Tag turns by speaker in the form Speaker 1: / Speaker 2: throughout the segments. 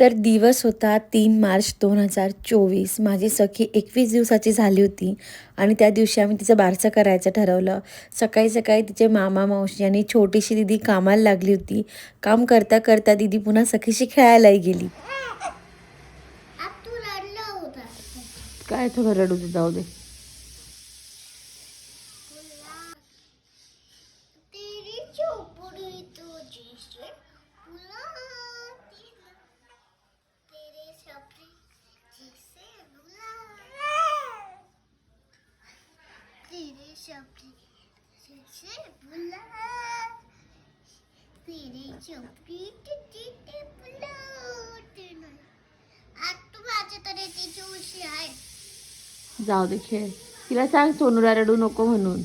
Speaker 1: तर दिवस होता 3 मार्च 2024. माझी सखी 21 दिवसाची झाली होती आणि त्या दिवशी आम्ही तिचं बारसं करायचं ठरवलं. सकाळी सकाळी तिचे मामा मावशी आणि छोटीशी दीदी कामाला लागली होती. काम करता करता दीदी पुन्हा सखीशी खेळायलाही गेली. काय थोडं रडू दे, जाऊ दे. जाऊ दे, खेळ. तिला सांग सोनूला रडू नको म्हणून.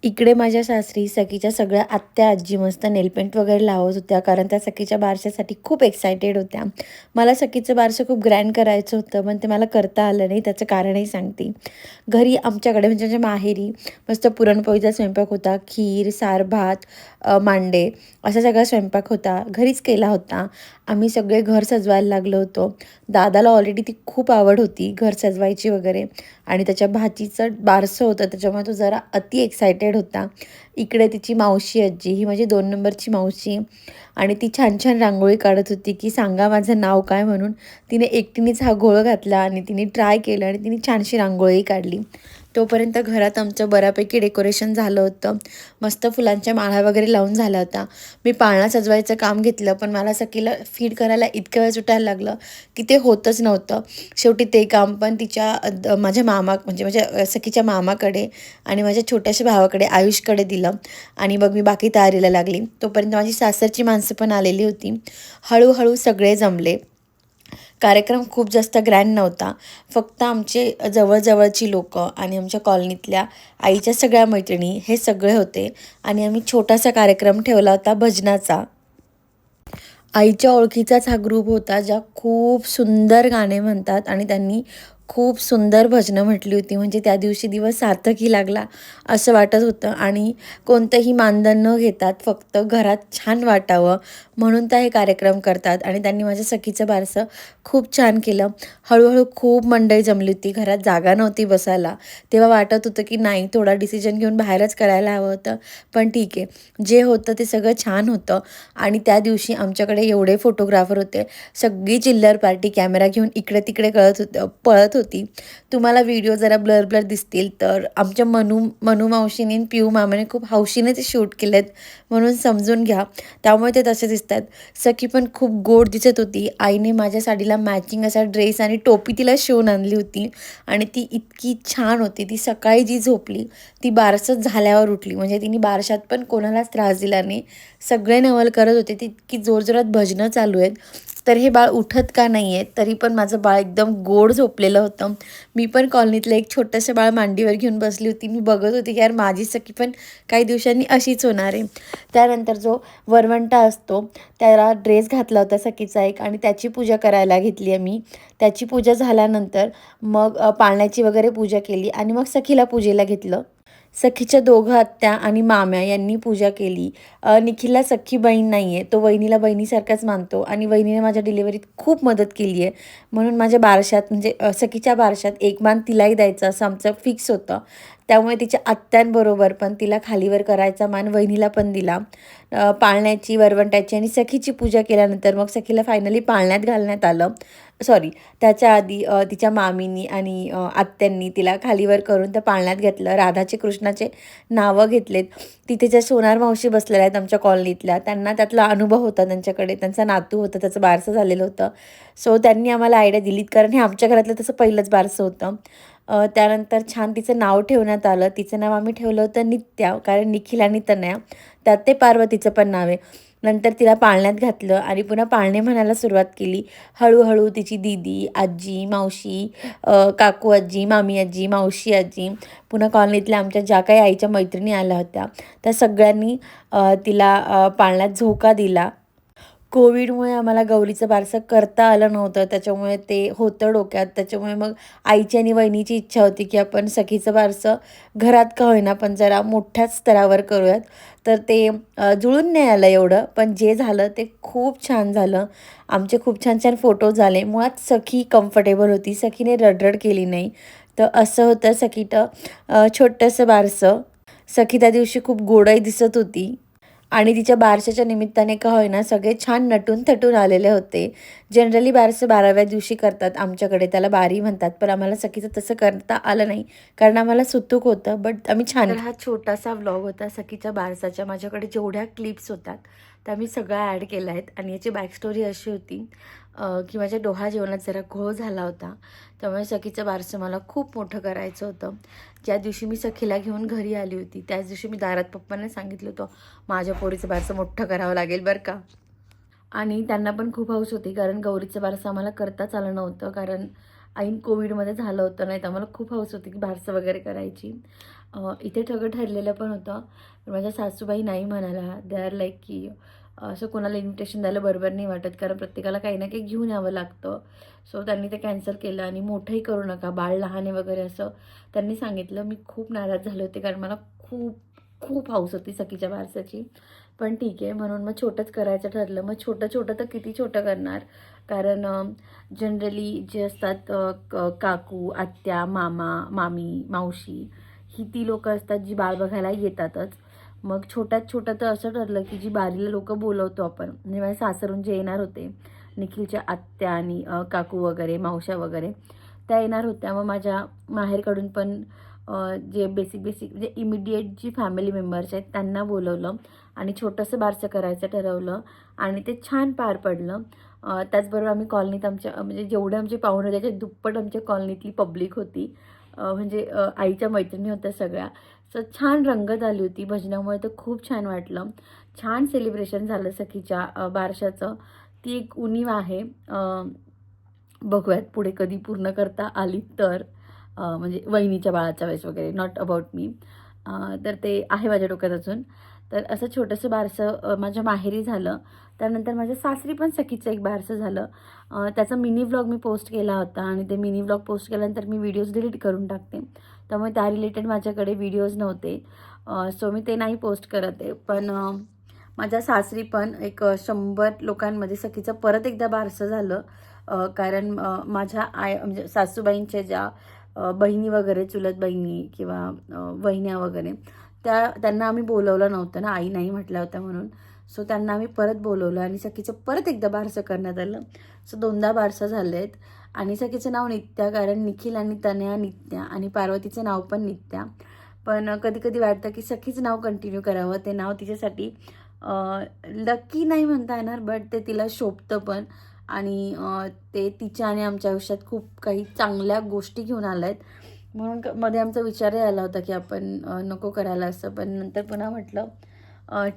Speaker 1: इकडे माझ्या सासरी सखीच्या सगळ्या आत्या आजी मस्त नेलपेंट वगैरे लावत होत्या, कारण त्या सखीच्या बारशासाठी खूप एक्सायटेड होत्या. मला सखीचं बारसं खूप ग्रँड करायचं होतं, पण ते मला करता आलं नाही. त्याचं कारणही सांगते. घरी आमच्याकडे म्हणजे माझ्या माहेरी मस्त पुरणपोळीचा स्वयंपाक होता. खीर, सार, भात, मांडे असा सगळा स्वयंपाक होता. घरीच केला होता. आम्ही सगळे घर सजवायला लागलो होतो. दादाला ऑलरेडी ती खूप आवड होती घर सजवायची वगैरे, आणि त्याच्या भाचीचं बारसं होतं, त्याच्यामुळे तो जरा अति एक्सायटेड होता. इकडे तिची मावशी आजी, ही माझी 2 नंबरची मावशी, आणि ती छान छान रांगोळी काढत होती की सांगा माझं नाव काय म्हणून. तिने एकटीनेच हा घोळ घातला आणि तिने ट्राय केलं आणि तिने छानशी रांगोळी काढली. तोपर्यंत घरात आमचं बऱ्यापैकी डेकोरेशन झालं होतं. मस्त फुलांच्या माळा वगैरे लावून झाला होता. मी पाळणा सजवायचं काम घेतलं, पण मला सखीला फीड करायला इतक्या वेळ सुटायला लागलं की ते होतच नव्हतं. शेवटी ते काम पण माझ्या मामा म्हणजे माझ्या सखीच्या मामाकडे आणि माझ्या छोट्याशा भावाकडे आयुषकडे दिलं, आणि मग मी बाकी तयारीला लागली. तोपर्यंत माझी सासरची माणसं पण आलेली होती. हळूहळू सगळे जमले. कार्यक्रम खूप जास्त ग्रँड नव्हता. फक्त आमचे जवळजवळची लोकं आणि आमच्या कॉलनीतल्या आईच्या सगळ्या मैत्रिणी हे सगळे होते, आणि आम्ही छोटासा कार्यक्रम ठेवला होता भजनाचा. आईच्या ओळखीचाच हा ग्रुप होता, ज्या खूप सुंदर गाणे म्हणतात, आणि त्यांनी खूप सुंदर भजनं म्हटली होती. म्हणजे त्या दिवशी दिवस सार्थकी लागला असं वाटत होतं, आणि कोणतंही मानधन न घेतात फक्त घरात छान वाटावं म्हणून त्या हे कार्यक्रम करतात. आणि त्यांनी माझ्या सखीचं बारसं खूप छान केलं. हळूहळू खूप मंडळी जमली होती. घरात जागा नव्हती बसायला. तेव्हा वाटत होतं की नाही, थोडा डिसिजन घेऊन बाहेरच करायला हवं होतं, पण ठीक आहे, जे होतं ते सगळं छान होतं. आणि त्या दिवशी आमच्याकडे एवढे फोटोग्राफर होते. सगळी चिल्लर पार्टी कॅमेरा घेऊन इकडे तिकडे पळत होती. तुम्हाला व्हिडिओ जरा ब्लर ब्लर दिसतील, तर आमच्या मनू मावशीने आणि पिऊ मामाने खूप हौशीने ते शूट केलेत म्हणून समजून घ्या. त्यामुळे ते तसे दिसतात. सखी पण खूप गोड दिसत होती. आईने माझ्या साडीला मॅचिंग असा ड्रेस आणि टोपी तिला शिवून आणली होती, आणि ती इतकी छान होती. ती सकाळी जी झोपली ती बारसंच झाल्यावर उठली. म्हणजे तिने बारशात पण कोणालाच त्रास दिला नाही. सगळे नवल करत होते. ती इतकी जोरजोरात भजनं चालू आहेत, तर हे बाळ उठत का नाही आहे. तरी पण माझं बाळ एकदम गोड झोपलेलं होतं. मी पण कॉलनीतलं एक छोटंसं बाळ मांडीवर घेऊन बसली होती. मी बघत होती की यार, माझी सखी पण काही दिवसांनी अशीच होणार आहे. त्यानंतर जो वरवंटा असतो त्याला ड्रेस घातला होता सखीचा एक, आणि त्याची पूजा करायला घेतली आहे मी. त्याची पूजा झाल्यानंतर मग पाळण्याची वगैरे पूजा केली, आणि मग सखीला पूजेला घेतलं. सखीच्या दोघं आत्या आणि माम्या यांनी पूजा केली. निखिलला सख्खी बहीण नाही आहे. तो वहिनीला बहिणीसारखाच मानतो, आणि वहिनीने माझ्या डिलिव्हरीत खूप मदत केली आहे. म्हणून माझ्या बारशात म्हणजे सखीच्या बारशात एक मान तिलाही द्यायचं असं आमचं फिक्स होतं. त्यामुळे तिच्या आत्यांबरोबर पण तिला खालीवर करायचा मान वहिनीला पण दिला. पाळण्याची, वरवंट्याची आणि सखीची पूजा केल्यानंतर मग सखीला फायनली पाळण्यात घालण्यात आलं. सॉरी, त्याच्या आधी तिच्या मामींनी आणि आत्यांनी तिला खालीवर करून त्या पाळण्यात घेतलं. राधाचे कृष्णाचे नावं घेतलेत. तिथे ज्या सोनार मावशी बसलेल्या आहेत आमच्या कॉलनीतल्या, त्यांना त्यातला अनुभव होता त्यांच्याकडे. त्यांचा नातू होता, त्याचं बारसं झालेलं होतं. सो त्यांनी आम्हाला आयडिया दिलीत, कारण हे आमच्या घरातलं तसं पहिलंच बारसं होतं. त्यानंतर छान तिचं नाव ठेवण्यात आलं. तिचं नाव आम्ही ठेवलं होतं नित्या, कारण निखिल आणि तनया त्यात ते पार्वतीचं पण नाव आहे. नंतर तिला पाळण्यात घातलं आणि पुन्हा पाळणे म्हणायला सुरुवात केली. हळूहळू तिची दीदी, आजी, मावशी, काकू आजी, मामी आजी, मावशी आजी, पुन्हा कॉलनीतल्या आमच्या ज्या काही आईच्या मैत्रिणी आल्या होत्या त्या सगळ्यांनी तिला पाळण्यात झोका दिला. कोविडमुळे आम्हाला गौरीचं बारसं करता आलं नव्हतं. त्याच्यामुळे ते होतं डोक्यात. त्याच्यामुळे मग आईची आणि वहिनीची इच्छा होती, की आपण सखीचं बारसं घरात का होईना, पण जरा मोठ्याच स्तरावर करूयात. तर ते जुळून नाही आलं एवढं, पण जे झालं ते खूप छान झालं. आमचे खूप छान-छान फोटो झाले. मुळात सखी कम्फर्टेबल होती. सखीने रडरड केली नाही. तर असं होतं सखीचं छोटंसं बारसं. सखी त्या दिवशी खूप गोडही दिसत होती. आणि तिच्या बारशाच्या निमित्ताने का होईना सगळे छान नटून-थटून आलेले होते. जनरली बारसं 12व्या दिवशी करतात आमच्याकडे, त्याला बारी म्हणतात. पण आम्हाला सखीचं तसं करता आलं नाही, कारण आम्हाला सुतूक होतं. बट आम्ही छान. तर हा छोटासा व्लॉग होता सखीच्या बारसाच्या. माझ्याकडे जेवढ्या क्लिप्स होतात त्या मी सगळ्या ॲड केल्या आहेत. आणि याची बॅकस्टोरी अशी होती की माझ्या डोहा जेवणात जरा घोळ झाला होता. त्यामुळे सखीचं बारसं मला खूप मोठं करायचं होतं. ज्या दिवशी मी सखीला घेऊन घरी आली होती त्याच दिवशी मी दारात पप्पांना सांगितलं होतं, माझ्या पोरीचं बारसं मोठं करावं लागेल बरं का. आणि त्यांना पण खूप हौस होती, कारण गौरीचं बारसं आम्हाला करताच आलं नव्हतं, कारण ऐन कोविडमध्ये झालं होतं. नाही तर आम्हाला खूप हौस होती की बारसं वगैरे करायची. इथे सगळं ठरलेलं पण होतं, पण माझ्या सासूबाई नाही म्हणाल्या. दे आर लाईक की असं कोणाला इन्व्हिटेशन द्यायला बरोबर नाही वाटत, कारण प्रत्येकाला काही ना काही घेऊन यावं लागतं. सो त्यांनी ते कॅन्सल केलं आणि मोठंही करू नका, बाळ लहान आहे वगैरे असं त्यांनी सांगितलं. मी खूप नाराज झाले होते, कारण मला खूप खूप हौस होती सखीच्या बारसाची. पण ठीक आहे म्हणून मग छोटंच करायचं ठरलं. मग छोटं तर किती छोटं करणार, कारण जनरली जे असतात काकू, आत्या, मामा, मामी, मावशी, ही ती लोकं असतात जी बाळ बघायला येतातच. मग छोट्यात छोटं तर असं ठरलं की जी बारीला लोकं बोलवतो आपण, म्हणजे माझ्या सासरून जे येणार होते, निखिलच्या आत्या आणि काकू वगैरे, मावश्या वगैरे, त्या येणार होत्या. मग माझ्या माहेरकडून पण जे बेसिक म्हणजे इमिडिएट जी फॅमिली मेंबर्स आहेत त्यांना बोलवलं आणि छोटंसं बारसं करायचं ठरवलं आणि ते छान पार पडलं. त्याचबरोबर आम्ही कॉलनीत आमच्या म्हणजे जेवढे आमचे पाहुणे त्याच्या दुप्पट आमच्या कॉलनीतली पब्लिक होती. म्हणजे आईच्या मैत्रिणी होत्या सगळ्या. सो छान रंगत आली होती भजनामुळे, तर खूप छान वाटलं. छान सेलिब्रेशन झालं सखीच्या बारशाचं. ती एक उणीव आहे. बघूयात पुढे कधी पूर्ण करता आली तर. म्हणजे वहिनीच्या बाळाच्या वेळेस वगैरे, नॉट अबाउट मी. तर ते आहे माझ्या डोक्यात अजून. तर असं छोटंसं बारसं माझ्या माहेरी झालं. त्यानंतर माझ्या सासरी पण सखीचं एक बारसं झालं. त्याचा मिनी व्लॉग मी पोस्ट केला होता आणि ते मिनी व्लॉग पोस्ट केल्यानंतर मी व्हिडिओज डिलीट करून टाकते. त्यामुळे त्या रिलेटेड माझ्याकडे व्हिडिओज नव्हते. सो मी ते नाही पोस्ट करत आहे. पण माझ्या सासरी पण एक 100 लोकांमध्ये सखीचं परत एकदा बारसं झालं. कारण माझ्या म्हणजे सासूबाईंच्या ज्या बहिणी वगैरे, चुलत बहिणी किंवा वहिन्या वगैरे, त्यांना आम्ही बोलवलं नव्हतं ना, आई नाही म्हटल्या होत्या म्हणून. सो त्यांना आम्ही परत बोलवलं आणि सखीचं परत एकदा बारसं करण्यात आलं. सो 2दा बारसं झाले आहेत. आणि सखीचं नाव नित्या, कारण निखिल आणि तनया नित्या, आणि पार्वतीचं नाव पण नित्या. पण कधी कधी वाटतं की सखीचं नाव कंटिन्यू करावं. ते नाव तिच्यासाठी लकी नाही म्हणता येणार, बट ते तिला शोभतं पण. आणि ते तिच्या आणि आमच्या आयुष्यात खूप काही चांगल्या गोष्टी घेऊन आल्या आहेत. म्हणून मध्ये आमचा विचारही आला होता की आपण नको करायला असं, पण नंतर पुन्हा म्हटलं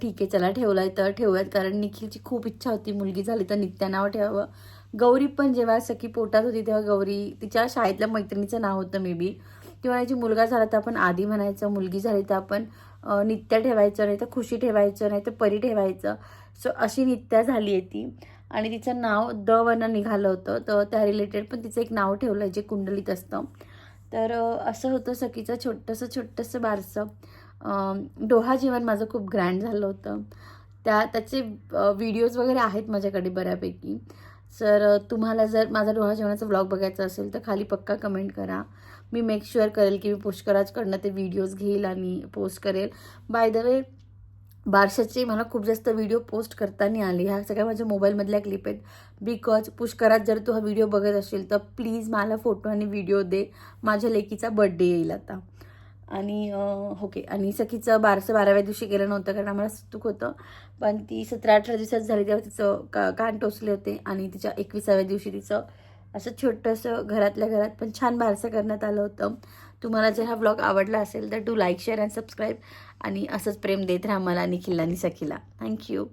Speaker 1: ठीक आहे चला, ठेवलाय तर ठेवूयात, कारण निखिलची खूप इच्छा होती मुलगी झाली तर नित्या नाव ठेवावं. गौरी पण जेव्हा सखी पोटात होती तेव्हा गौरी तिच्या शाळेतल्या मैत्रिणीचं नाव होतं मे बी. ती म्हणायची मुलगा झाला तर आपण आधी म्हणायचं, मुलगी झाली तर आपण नित्या ठेवायचं, नाही तर खुशी ठेवायचं, नाही तर परी ठेवायचं. सो अशी नित्या झाली आहे ती. आणि तिचं नाव द वनं निघालं होतं, तर त्या रिलेटेड पण तिचं एक नाव ठेवलं जे कुंडलीत असतं. तर असं होतं सखीचं छोटंसं बारसं. डोहा जेवण माझं खूप ग्रँड झालं होतं. त्याचे व्हिडिओज वगैरे आहेत माझ्याकडे बऱ्यापैकी. तर तुम्हाला जर माझा डोहा जेवणाचा व्लॉग बघायचा असेल तर खाली पक्का कमेंट करा. मी मेक शुअर करेल की मी पुष्कराजकडनं ते व्हिडिओज घेईल आणि पोस्ट करेल. बाय द वे, बारशाचे मला खूप जास्त व्हिडिओ पोस्ट करताना आले. ह्या सगळ्या माझ्या मोबाईलमधल्या क्लिप आहेत. बिकॉज पुष्कराज जर तू हा व्हिडिओ बघत असेल तर प्लीज मला फोटो आणि व्हिडिओ दे. माझ्या लेकीचा बड्डे येईल आता. आणि ओके, आणि सखीचं बारसं 12व्या दिवशी केलं नव्हतं कारण आम्हाला सुतूक होतं. पण ती 17-18 दिवसात झाली तेव्हा तिचं कान टोचले होते आणि तिच्या 21व्या दिवशी तिचं असं छोटंसं घरातल्या घरात पण छान बारसं करण्यात आलं होतं. तुम्हाला जर हा व्लॉग आवडला असेल तर do like, share and subscribe, आणि असंच प्रेम देत राहा मला, निखिल आणि सखीला. थँक्यू.